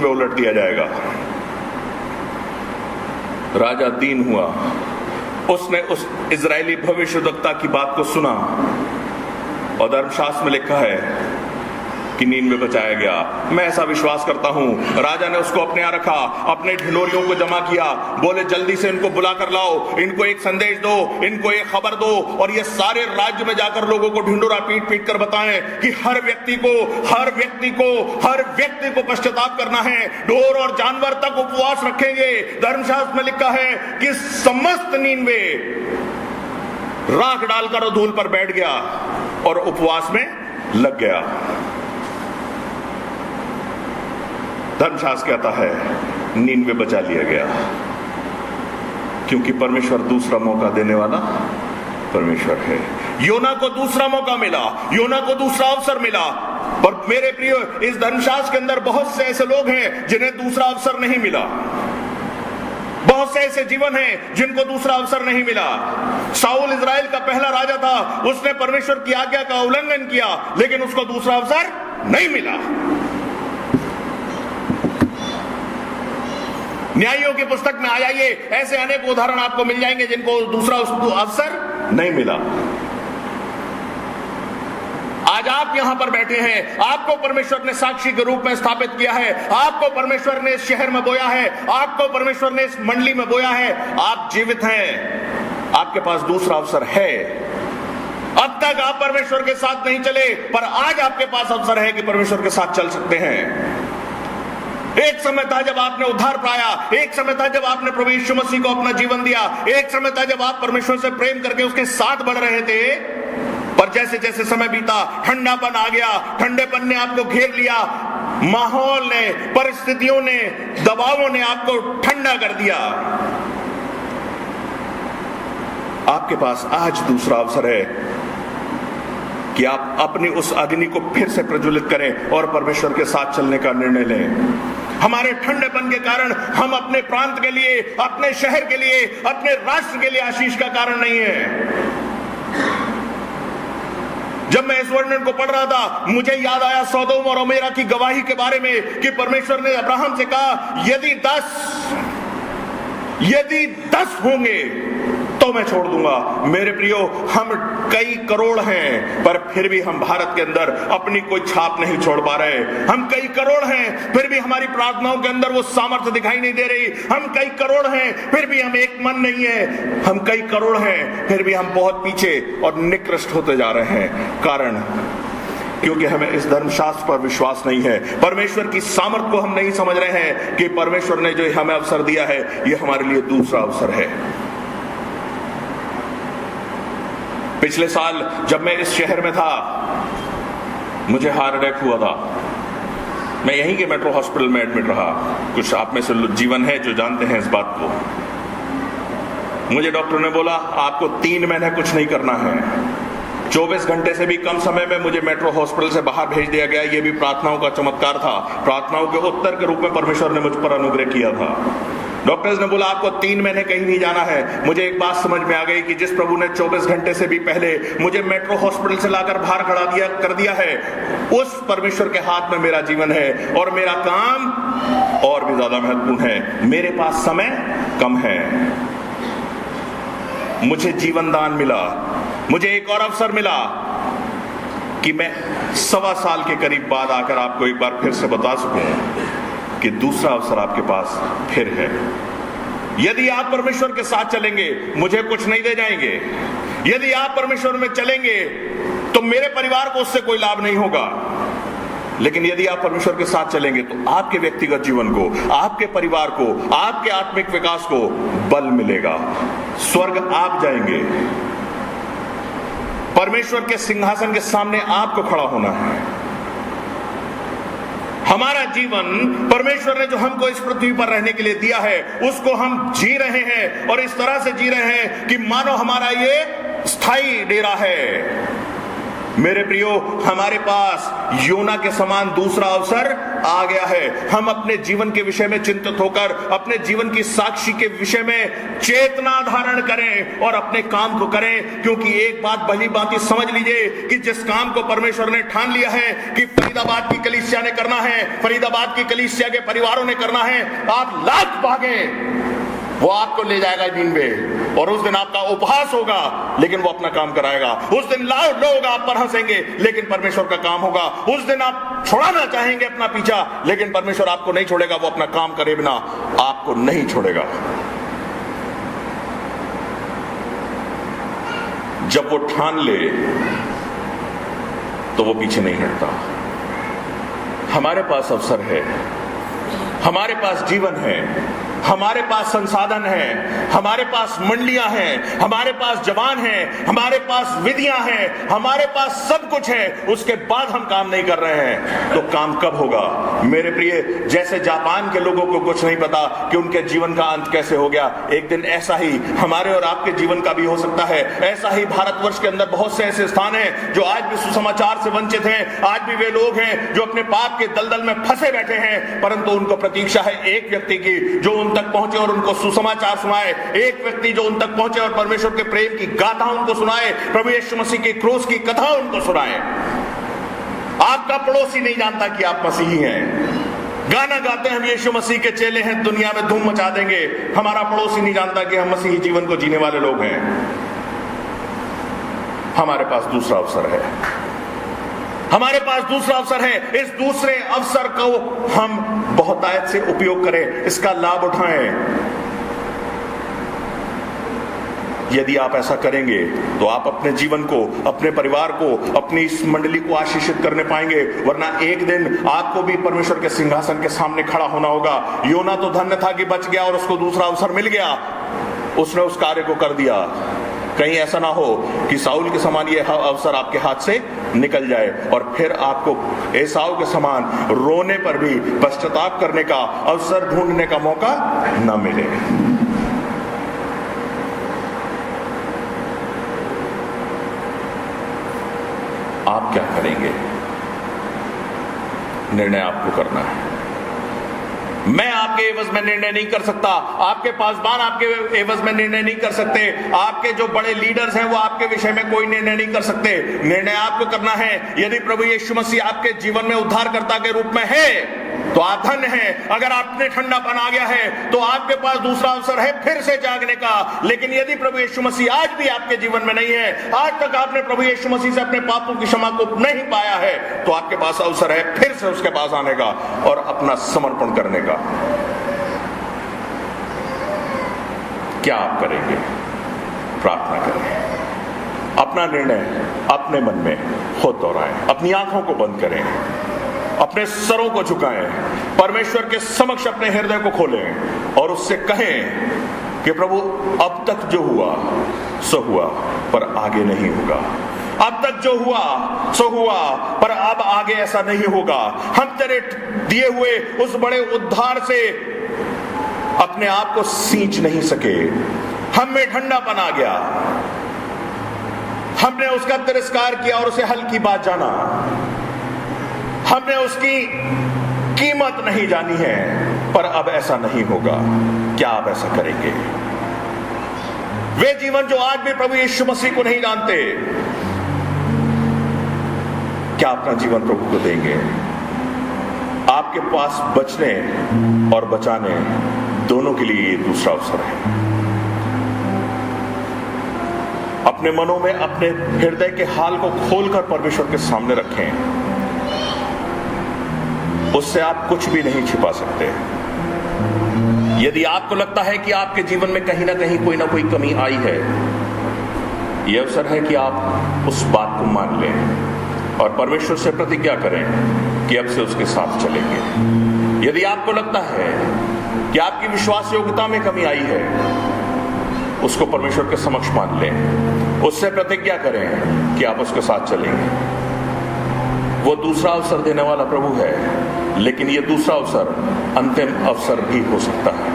में उलट दिया जाएगा। राजा दीन हुआ, उसने उस इजरायली भविष्यद्वक्ता की बात को सुना और धर्मशास्त्र में लिखा है कि नीनवे बचाया गया। मैं ऐसा विश्वास करता हूं, राजा ने उसको अपने यहाँ रखा, अपने ढिंढोरियों को जमा किया, बोले जल्दी से इनको बुला कर लाओ, इनको एक संदेश दो, इनको एक खबर दो और ये सारे राज्य में जाकर लोगों को ढिंढोरा पीट पीट कर बताएं कि हर व्यक्ति को पश्चाताप करना है, ढोर और जानवर तक उपवास रखेंगे। धर्मशास्त्र में लिखा है कि समस्त नीनवे राख डालकर धूल पर बैठ गया और उपवास में लग गया। धर्मशास्त्र कहता है नीनवे बचा लिया गया, क्योंकि परमेश्वर दूसरा मौका देने वाला परमेश्वर है। योना को दूसरा मौका मिला, योना को दूसरा अवसर मिला, पर मेरे प्रिय इस धर्मशास्त्र के अंदर बहुत से ऐसे लोग हैं जिन्हें दूसरा अवसर नहीं मिला। बहुत से ऐसे जीवन हैं जिनको दूसरा अवसर नहीं मिला। शाऊल इजराइल का पहला राजा था, उसने परमेश्वर की आज्ञा का उल्लंघन किया, लेकिन उसको दूसरा अवसर नहीं मिला। न्यायियों की पुस्तक में आ जाइए, ऐसे अनेक उदाहरण आपको मिल जाएंगे जिनको दूसरा अवसर नहीं मिला। आज आप यहां पर बैठे हैं, आपको परमेश्वर ने साक्षी के रूप में स्थापित किया है, आपको परमेश्वर ने इस शहर में बोया है, आपको परमेश्वर ने इस मंडली में बोया है, आप जीवित हैं, आपके पास दूसरा अवसर है। अब तक आप परमेश्वर के साथ नहीं चले, पर आज आपके पास अवसर है कि परमेश्वर के साथ चल सकते हैं। एक समय था जब आपने उद्धार पाया, एक समय था जब आपने प्रभु यीशु मसीह को अपना जीवन दिया, एक समय था जब आप परमेश्वर से प्रेम करके उसके साथ बढ़ रहे थे, पर जैसे जैसे समय बीता ठंडापन आ गया, ठंडेपन ने आपको घेर लिया, माहौल ने, परिस्थितियों ने, दबावों ने आपको ठंडा कर दिया। आपके पास आज दूसरा अवसर है कि आप अपनी उस अग्नि को फिर से प्रज्वलित करें और परमेश्वर के साथ चलने का निर्णय लें। हमारे ठंडेपन के कारण हम अपने प्रांत के लिए, अपने शहर के लिए, अपने राष्ट्र के लिए आशीष का कारण नहीं है। जब मैं इस वर्णन को पढ़ रहा था, मुझे याद आया सौदोम और अमेरा की गवाही के बारे में कि परमेश्वर ने अब्राहम से कहा यदि 10 होंगे तो मैं छोड़ दूंगा। मेरे प्रियो, हम कई करोड़ हैं, पर फिर भी हम भारत के अंदर अपनी कोई छाप नहीं छोड़ पा रहे। हम कई करोड़ हैं, फिर भी हमारी प्रार्थनाओं के अंदर वो सामर्थ्य दिखाई नहीं दे रही। हम कई करोड़ हैं, फिर भी हम एक मन नहीं है। हम कई करोड़ हैं, फिर भी हम बहुत पीछे और निकृष्ट होते जा रहे हैं। कारण क्योंकि हमें इस धर्मशास्त्र पर विश्वास नहीं है, परमेश्वर की सामर्थ को हम नहीं समझ रहे हैं कि परमेश्वर ने जो हमें अवसर दिया है, ये हमारे लिए दूसरा अवसर है। पिछले साल जब मैं इस शहर में था, मुझे हार्ट अटैक हुआ था। मैं यहीं के मेट्रो हॉस्पिटल में एडमिट रहा। कुछ आप में से जीवन है जो जानते हैं इस बात को। मुझे डॉक्टर ने बोला आपको 3 महीने कुछ नहीं करना है। 24 घंटे से भी कम समय में मुझे मेट्रो हॉस्पिटल से बाहर भेज दिया गया। यह भी प्रार्थनाओं का चमत्कार था। प्रार्थनाओं के उत्तर के रूप में परमेश्वर ने मुझ पर अनुग्रह किया था। डॉक्टर्स ने बोला आपको 3 महीने कहीं नहीं जाना है। मुझे एक बात समझ में आ गई कि जिस प्रभु ने 24 घंटे से भी पहले मुझे मेट्रो हॉस्पिटल से लाकर बाहर खड़ा कर दिया है, उस परमेश्वर के हाथ में मेरा जीवन है और मेरा काम और भी ज्यादा महत्वपूर्ण है। मेरे पास समय कम है। मुझे जीवन दान मिला, मुझे एक और अवसर मिला कि मैं 1.25 साल के करीब बाद आकर आपको एक बार फिर से बता सकूं कि दूसरा अवसर आपके पास फिर है। यदि आप परमेश्वर के साथ चलेंगे, मुझे कुछ नहीं दे जाएंगे। यदि आप परमेश्वर में चलेंगे तो मेरे परिवार को उससे कोई लाभ नहीं होगा। लेकिन यदि आप परमेश्वर के साथ चलेंगे तो आपके व्यक्तिगत जीवन को, आपके परिवार को, आपके आत्मिक विकास को बल मिलेगा। स्वर्ग आप जाएंगे। परमेश्वर के सिंहासन के सामने आपको खड़ा होना है। हमारा जीवन परमेश्वर ने जो हमको इस पृथ्वी पर रहने के लिए दिया है, उसको हम जी रहे हैं और इस तरह से जी रहे हैं कि मानो हमारा ये स्थायी डेरा है। मेरे प्रियो, हमारे पास योना के समान दूसरा अवसर आ गया है। हम अपने जीवन के विषय में चिंतित होकर अपने जीवन की साक्षी के विषय में चेतना धारण करें और अपने काम को करें, क्योंकि एक बात भली भांति समझ लीजिए कि जिस काम को परमेश्वर ने ठान लिया है कि फरीदाबाद की कलीसिया ने करना है, फरीदाबाद की कलीसिया के परिवारों ने करना है, आप लाख भागे, वो आपको ले जाएगा नीनवे, और उस दिन आपका उपहास होगा लेकिन वो अपना काम कराएगा। उस दिन लोग आप पर हंसेंगे लेकिन परमेश्वर का काम होगा। उस दिन आप छोड़ाना चाहेंगे अपना पीछा, लेकिन परमेश्वर आपको नहीं छोड़ेगा, वो अपना काम करे बिना आपको नहीं छोड़ेगा। जब वो ठान ले तो वो पीछे नहीं हटता। हमारे पास अवसर है, हमारे पास जीवन है, हमारे पास संसाधन है, हमारे पास मंडलियां हैं, हमारे पास जवान हैं, हमारे पास विधियां हैं, हमारे पास सब कुछ है, उसके बाद हम काम नहीं कर रहे हैं तो काम कब होगा? मेरे प्रिय, जैसे जापान के लोगों को कुछ नहीं पता कि उनके जीवन का अंत कैसे हो गया, एक दिन ऐसा ही हमारे और आपके जीवन का भी हो सकता है। ऐसा ही भारतवर्ष के अंदर बहुत से ऐसे स्थान हैं जो आज भी सुसमाचार से वंचित हैं। आज भी वे लोग हैं जो अपने पाप के दलदल में फंसे बैठे हैं, परंतु उनको प्रतीक्षा है एक व्यक्ति की जो उन तक पहुंचे और उनको सुसमाचार सुनाए, एक व्यक्ति जो उन तक पहुंचे और परमेश्वर के प्रेम की गाथा उनको सुनाए, प्रभु यीशु मसीह की क्रूस की कथा उनको सुनाए। आपका पड़ोसी नहीं जानता कि आप मसीही हैं। गाना गाते हैं हम यीशु मसीह के चेले हैं, दुनिया में धूम मचा देंगे, हमारा पड़ोसी नहीं जानता कि हम मसीही जीवन को जीने वाले लोग हैं। हमारे पास दूसरा अवसर है, हमारे पास दूसरा अवसर है। इस दूसरे अवसर को हम बहुतायत से उपयोग करें, इसका लाभ उठाएं। यदि आप ऐसा करेंगे तो आप अपने जीवन को, अपने परिवार को, अपनी इस मंडली को आशीषित करने पाएंगे, वरना एक दिन आपको भी परमेश्वर के सिंहासन के सामने खड़ा होना होगा। योना तो धन्य था कि बच गया और उसको दूसरा अवसर मिल गया, उसने उस कार्य को कर दिया। कहीं ऐसा ना हो कि साउल के समान ये अवसर आपके हाथ से निकल जाए और फिर आपको एसाव के समान रोने पर भी पश्चाताप करने का अवसर ढूंढने का मौका न मिले। आप क्या करेंगे? निर्णय आपको करना है। मैं आपके एवज में निर्णय नहीं कर सकता, आपके पासबान आपके एवज में निर्णय नहीं कर सकते, आपके जो बड़े लीडर्स हैं वो आपके विषय में कोई निर्णय नहीं कर सकते। निर्णय आपको करना है। यदि प्रभु यीशु मसीह आपके जीवन में उद्धारकर्ता के रूप में है तो आप धन्य हैं। अगर आपने ठंडापन आ गया है तो आपके पास दूसरा अवसर है फिर से जागने का। लेकिन यदि प्रभु यीशु मसीह आज भी आपके जीवन में नहीं है, आज तक आपने प्रभु यीशु मसीह से अपने पापों की क्षमा को नहीं पाया है, तो आपके पास अवसर है फिर से उसके पास आने का और अपना समर्पण करने का। क्या आप करेंगे? प्रार्थना करें। अपना निर्णय अपने मन में खुद दोहराएं। अपनी आंखों को बंद करें, अपने सरों को झुकाएं, परमेश्वर के समक्ष अपने हृदय को खोलें और उससे कहें कि प्रभु, अब तक जो हुआ सो हुआ, पर आगे नहीं होगा। अब तक जो हुआ सो हुआ, पर अब आगे ऐसा नहीं होगा। हम तेरे दिए हुए उस बड़े उद्धार से अपने आप को सींच नहीं सके, हम में ठंडापन आ गया, हमने उसका तिरस्कार किया और उसे हल्की बात जाना, हमने उसकी कीमत नहीं जानी है, पर अब ऐसा नहीं होगा। क्या आप ऐसा करेंगे? वे जीवन जो आज भी प्रभु यीशु मसीह को नहीं जानते, क्या अपना जीवन प्रभु को देंगे? आपके पास बचने और बचाने दोनों के लिए ये दूसरा अवसर है। अपने मनों में अपने हृदय के हाल को खोलकर परमेश्वर के सामने रखें। उससे आप कुछ भी नहीं छिपा सकते। यदि आपको लगता है कि आपके जीवन में कहीं ना कहीं कोई ना कोई कमी आई है, यह अवसर है कि आप उस बात को मान लें और परमेश्वर से प्रतिज्ञा करें कि अब से उसके साथ चलेंगे। यदि आपको लगता है कि आपकी विश्वास योग्यता में कमी आई है, उसको परमेश्वर के समक्ष मान लें, उससे प्रतिज्ञा करें कि आप उसके साथ चलेंगे। वो दूसरा अवसर देने वाला प्रभु है, लेकिन ये दूसरा अवसर अंतिम अवसर भी हो सकता है।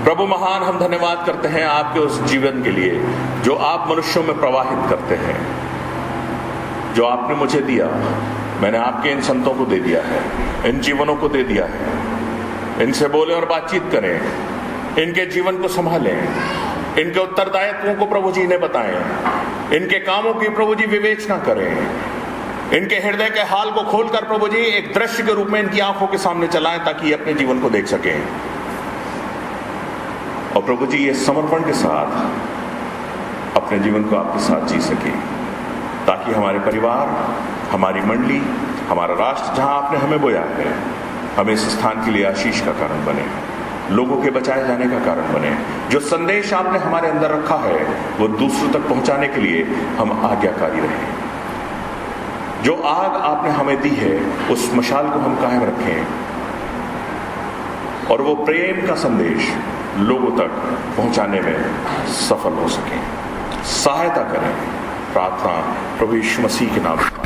प्रभु महान, हम धन्यवाद करते हैं आपके उस जीवन के लिए जो आप मनुष्यों में प्रवाहित करते हैं। जो आपने मुझे दिया मैंने आपके इन संतों को दे दिया है, इन जीवनों को दे दिया है। इनसे बोलें और बातचीत करें, इनके जीवन को संभालें, इनके उत्तरदायित्वों को प्रभु जी ने बताएं, इनके कामों की प्रभु जी विवेचना करें, इनके हृदय के हाल को खोलकर प्रभु जी एक दृश्य के रूप में इनकी आंखों के सामने चलाएं ताकि ये अपने जीवन को देख सकें। और प्रभु जी ये समर्पण के साथ अपने जीवन को आपके साथ जी सके, ताकि हमारे परिवार, हमारी मंडली, हमारा राष्ट्र जहां आपने हमें बोया है, हमें इस स्थान के लिए आशीष का कारण बने, लोगों के बचाए जाने का कारण बने। जो संदेश आपने हमारे अंदर रखा है वो दूसरों तक पहुंचाने के लिए हम आज्ञाकारी रहें। जो आग आपने हमें दी है उस मशाल को हम कायम रखें और वो प्रेम का संदेश लोगों तक पहुंचाने में सफल हो सके। सहायता करें। प्रार्थना प्रभु यीशु मसीह के नाम में।